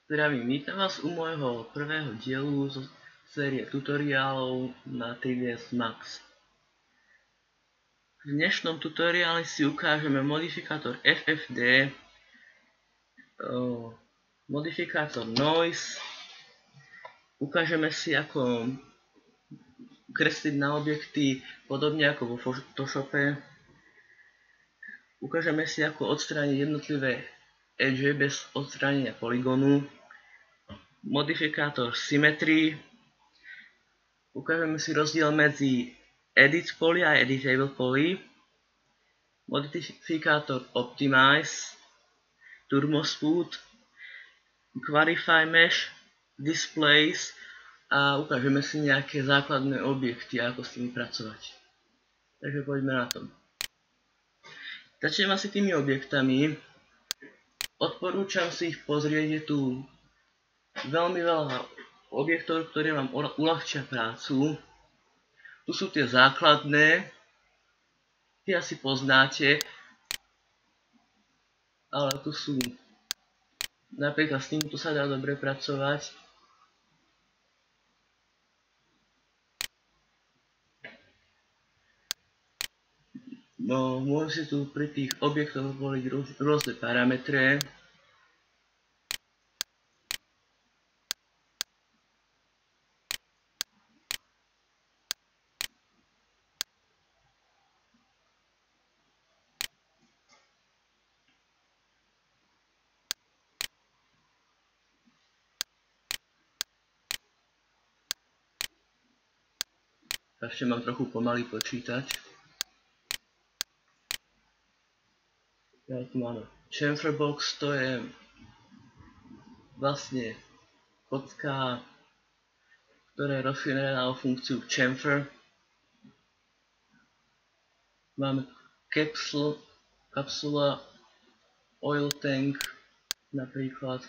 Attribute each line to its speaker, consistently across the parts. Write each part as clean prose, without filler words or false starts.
Speaker 1: Zdravím, vítam vás u môjho prvého dielu zo série tutoriálov na 3ds Max. V dnešnom tutoriáli si ukážeme modifikátor FFD, modifikátor Noise, ukážeme si ako kresliť na objekty podobne ako vo Photoshope, ukážeme si ako odstrániť jednotlivé edge bez odstránenia polygónu, modifikátor Symmetry, ukážeme si rozdiel medzi Edit Poly a Editable Poly, modifikátor Optimize, Turbo Smooth, Clarify Mesh, Displays a ukážeme si nejaké základné objekty a ako s nimi pracovať. Takže poďme na to. Začnem asi tými objektami. Odporúčam si ich pozrieť, je tu veľmi veľa objektov, ktoré vám uľahčia prácu. Tu sú tie základné, tie asi poznáte, ale tu sú, napríklad s týmto sa dá dobre pracovať. No, môžem si tu pri tých objektoch voliť rôzne parametre. Ešte mám trochu pomalý počítač. Ja tu máme chamfer box, to je vlastne kocka, ktorá je rozšírená o funkciu chamfer. Máme kapsula, oil tank napríklad.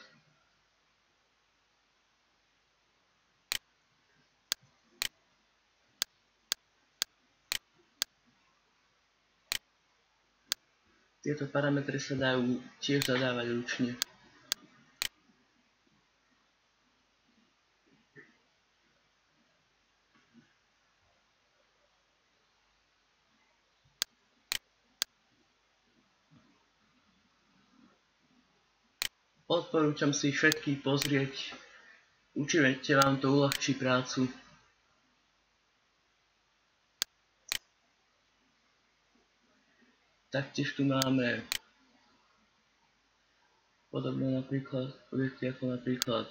Speaker 1: Tieto parametre sa dajú tiež zadávať ručne. Odporúčam si všetky pozrieť, určite vám to uľahčí prácu. Taktiež tu máme podobné napríklad objekty ako napríklad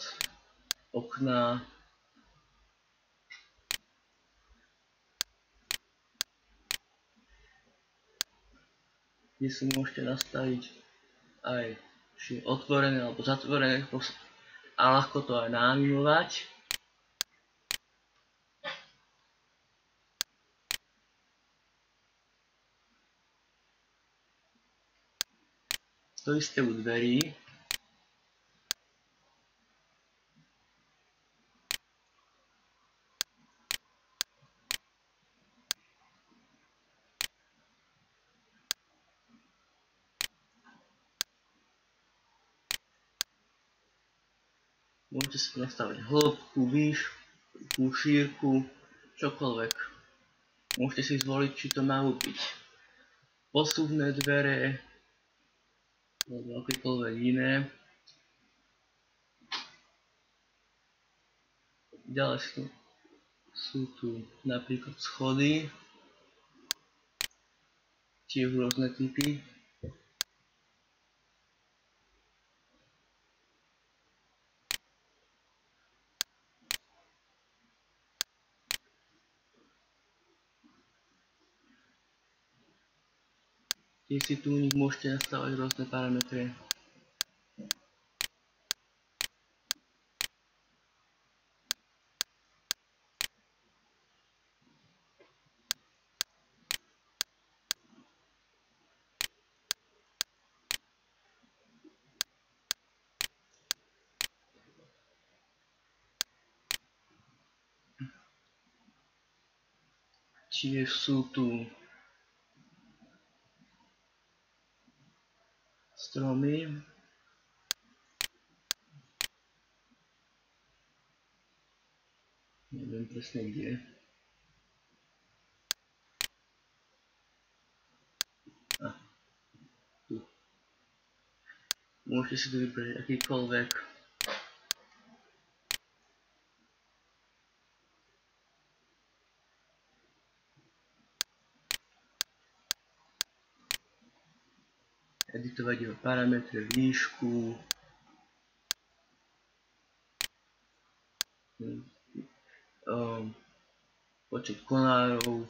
Speaker 1: okná, kde si môžete nastaviť aj otvorené alebo zatvorené a ľahko to aj naanimovať. To isté u dverí. Môžete si nastaviť hĺbku, výšku, šírku, čokoľvek. Môžete si zvoliť, či to majú byť posuvné dvere alebo akékoľvek iné. Ďalej sú tu napríklad schody, tiež rôzne typy. Tiež si tu u nich môžete nastavať rôzne parametre. Tiež sú tu stromy. neviem presne kde. Tu. Môžete si tu vybrať akýkoľvek. Editovať jeho parametre, výšku, počet konárov,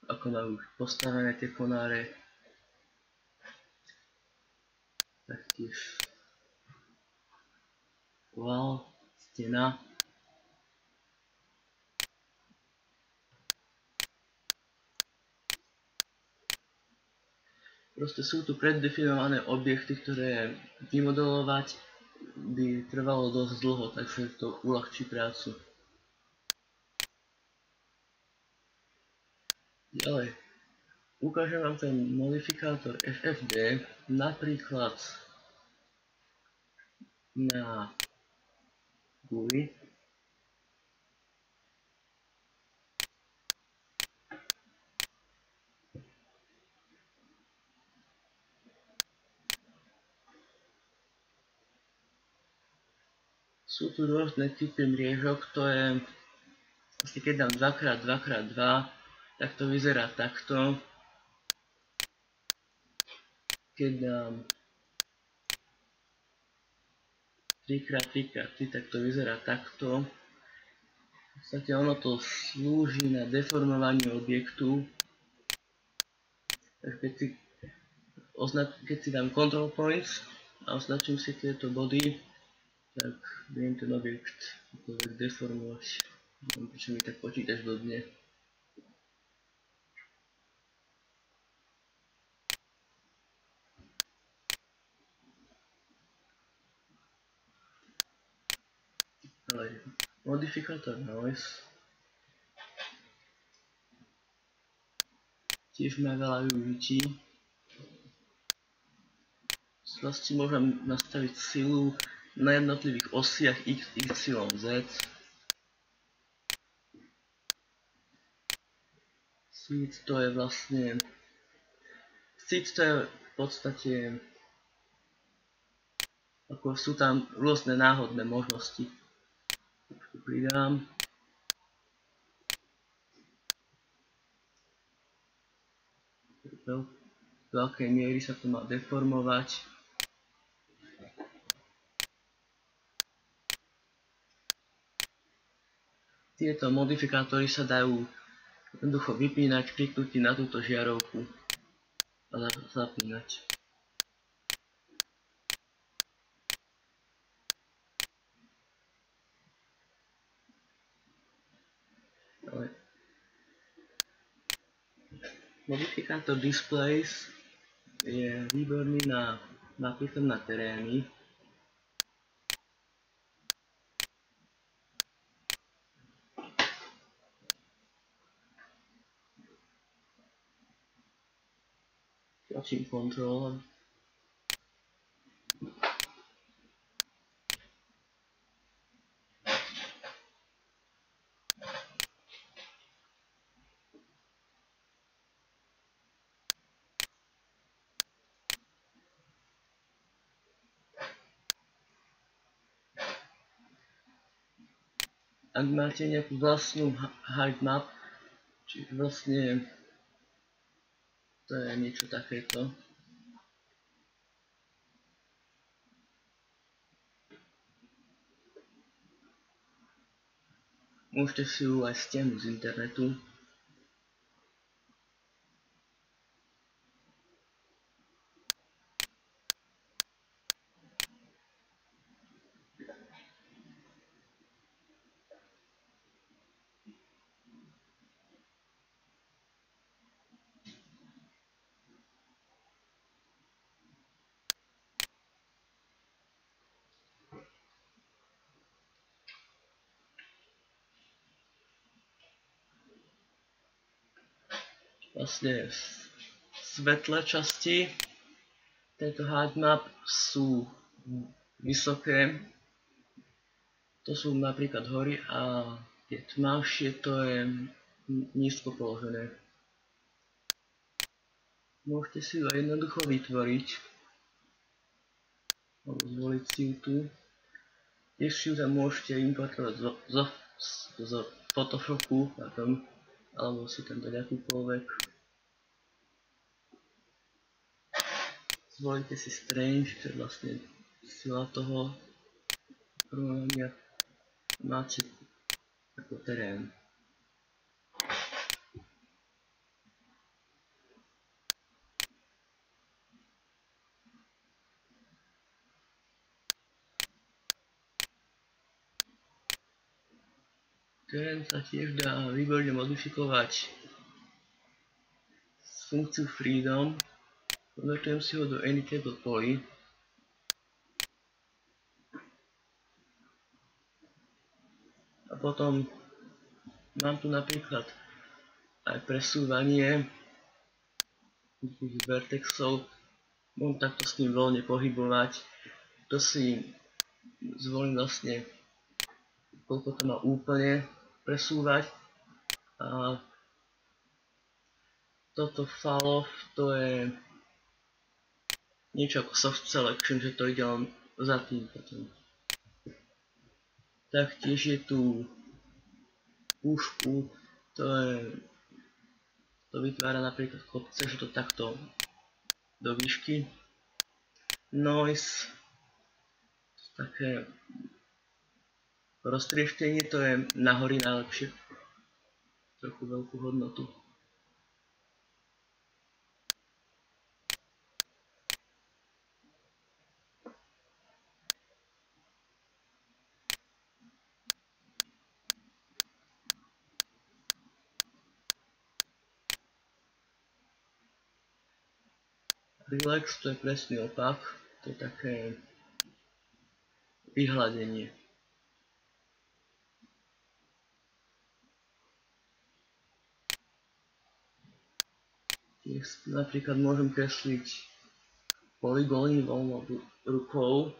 Speaker 1: ako majú postavené tie konáre, taktiež wall, stena. Proste sú tu preddefinované objekty, ktoré vymodelovať by trvalo dosť dlho, takže to uľahčí prácu. Ďalej, ukážem vám ten modifikátor FFD, napríklad na GUI. Sú tu rôzne typy mriežok, to je, keď dám 2x2x2, tak to vyzerá takto. Keď dám 3x3x3, tak to vyzerá takto. V podstate ono to slúži na deformovanie objektu. Takže keď si dám control points a označím si tieto body, tak viem ten objekt deformovať. Neviem, prečo mi tak počítač blbne. Ale modifikátor noise tiež má veľa využití. Vlastne môžem nastaviť silu na jednotlivých osiach X, Y, Z. Seed to je vlastne v podstate ako sú tam rôzne náhodné možnosti. Tu pridám. Do akej miery sa to má deformovať. Tieto modifikátory sa dajú jednoducho vypínať kliknutím na túto žiarovku a zapínať. Ale modifikátor displays je výborný napríklad na terény. Tlačím Ctrl. Ak máte nejakú vlastnú height map, čiže vlastne to je niečo takéto. Môžete si ju aj stiahnuť z internetu. Vlastne svetlé časti tejto height map sú vysoké, To sú napríklad hory a tie tmavšie to je nízko položené. Môžete si ju jednoducho vytvoriť, alebo zvoliť si ju tu. Tiež si ju tam môžete importovať z Photoshopu, alebo si tam dať akúkoľvek. Zvolíte si Strange, čo je vlastne sila toho porovnania. Máte ako terén. Terén sa tiež dá výborne modifikovať s funkciou Freedom. Konvertujem si ho do Editable Poly. A potom mám tu napríklad aj presúvanie tých vertexov. Môžem takto s ním voľne pohybovať. To si zvolím vlastne, koľko to má úplne presúvať. A toto fall off, to je niečo ako soft selection, že to ide len za tým potom. Taktiež je tu push pull, to vytvára napríklad kopce, že to takto do výšky. Noise, také roztrieštenie, to je nahory najlepšie, trochu veľkú hodnotu. Relax, to je presný opak, to je také vyhladenie. Tiež napríklad môžem kresliť polygóny voľnou rukou.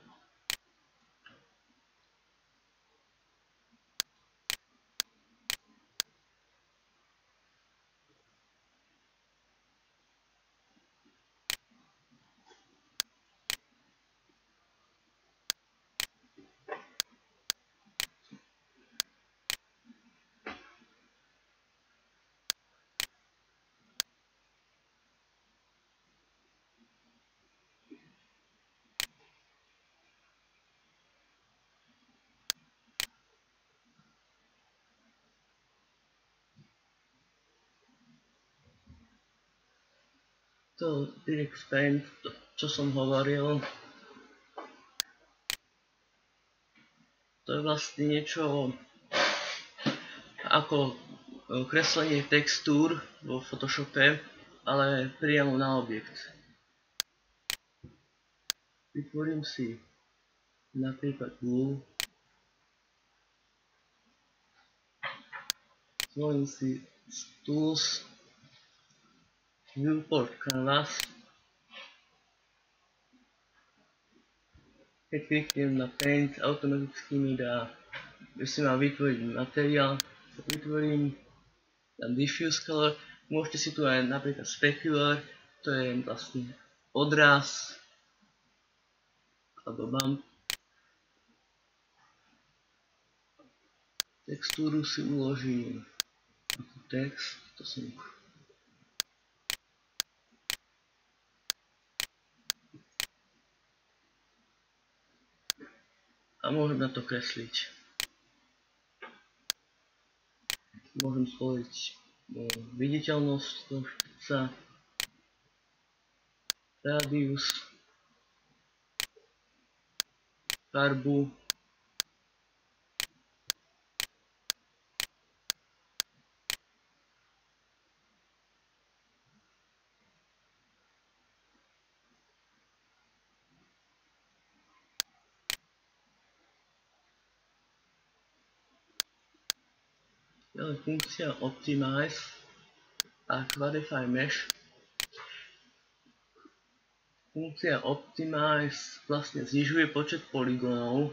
Speaker 1: To Direct Paint, čo som hovoril, to je vlastne niečo ako kreslenie textúr vo Photoshope, ale priamo na objekt. Vytvorím si napríklad blue, zvolím si Tools, Viewport Canvas. Keď kliknem na Paint, automaticky mi dá, že si mám vytvoriť materiál. Vytvorím tam Diffuse Color. Môžete si tu aj napríklad Specular, to je vlastne odraz, alebo bump. Textúru si uložím ako text, to som a môžem na to kresliť. Môžem zvoliť viditeľnosť toho špica, radius, farbu, ďalej funkcia Optimize a Qualify Mesh. Funkcia Optimize vlastne znižuje počet polygónov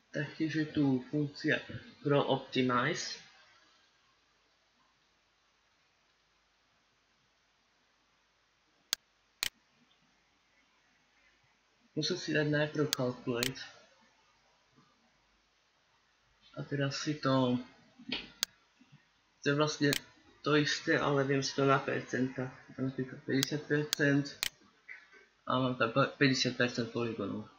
Speaker 1: Taktiež je tu funkcia Grow Optimize. Musím si dať najprv Calculate. A teraz si to... To je vlastne to isté, ale viem si to na percenta. Napríklad 50% a mám tam 50% polygonov.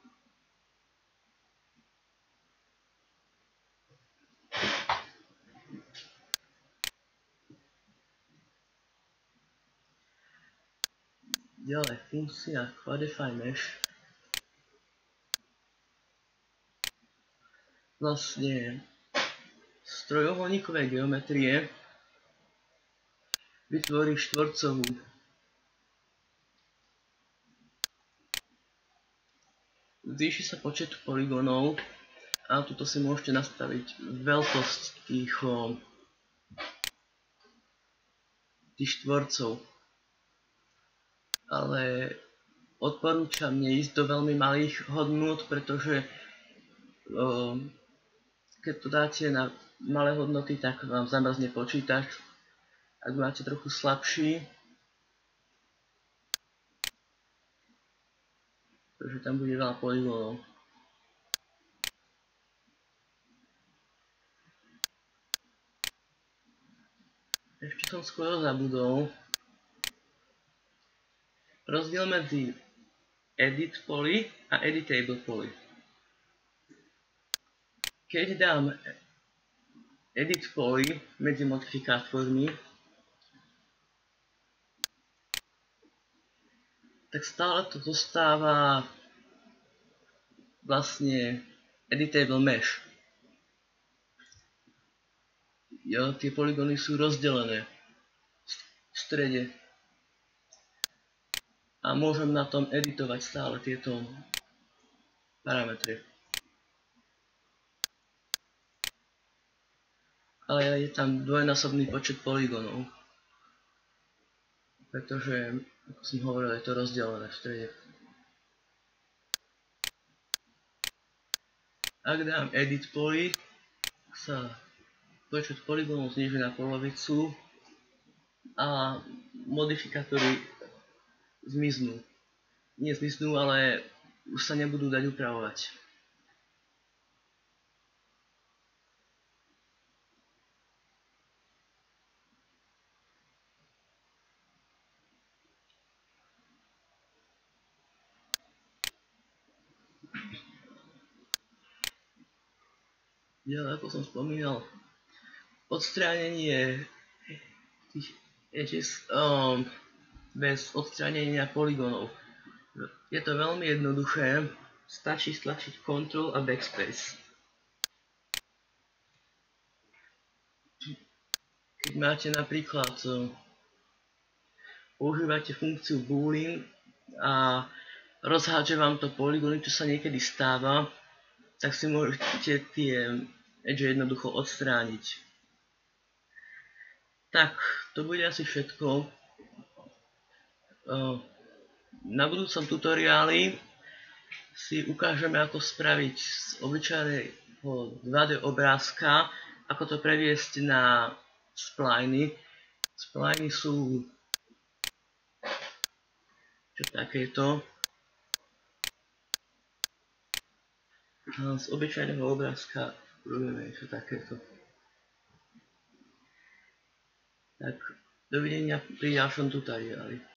Speaker 1: Ďalej funkcia Quadify Mesh. Vlastne z trojuholníkovej geometrie vytvorí štvorcovú. Zvýši sa počet polygonov a tuto si môžete nastaviť veľkosť tých štvorcov. Ale odporúčam neísť do veľmi malých hodnôt, pretože keď to dáte na malé hodnoty, tak vám zamrzne počítač. Ak máte trochu slabší, pretože tam bude veľa polygónov. Ešte som skoro zabudol. Rozdiel medzi Edit Poly a Editable Poly. Keď dám Edit Poly medzi modifikátormi, tak stále to zostáva vlastne Editable Mesh. Tie polygóny sú rozdelené v strede. A môžem na tom editovať stále tieto parametre. Ale je tam dvojnásobný počet polygónov. Pretože, ako som hovoril, je to rozdelené v strede. Ak dám Edit Poly, sa počet polygónov znižuje na polovicu a modifikátory zmiznú. Nie zmiznú, ale už sa nebudú dať upravovať. Ďalej, ako som spomínal, odstránenie tých edges bez odstránenia polygónov. Je to veľmi jednoduché, stačí stlačiť Ctrl a Backspace. Keď máte napríklad, používate funkciu boolean a rozhádže vám to polygóny, čo sa niekedy stáva, tak si môžete tie edge jednoducho odstrániť. Tak, to bude asi všetko. Na budúcom tutoriáli si ukážeme, ako spraviť z obyčajného 2D obrázka, ako to previesť na spliny. Spliny sú čo takéto. Z obyčajného obrázka robíme niečo takéto. Tak, dovidenia pri ďalšom tutoriáli.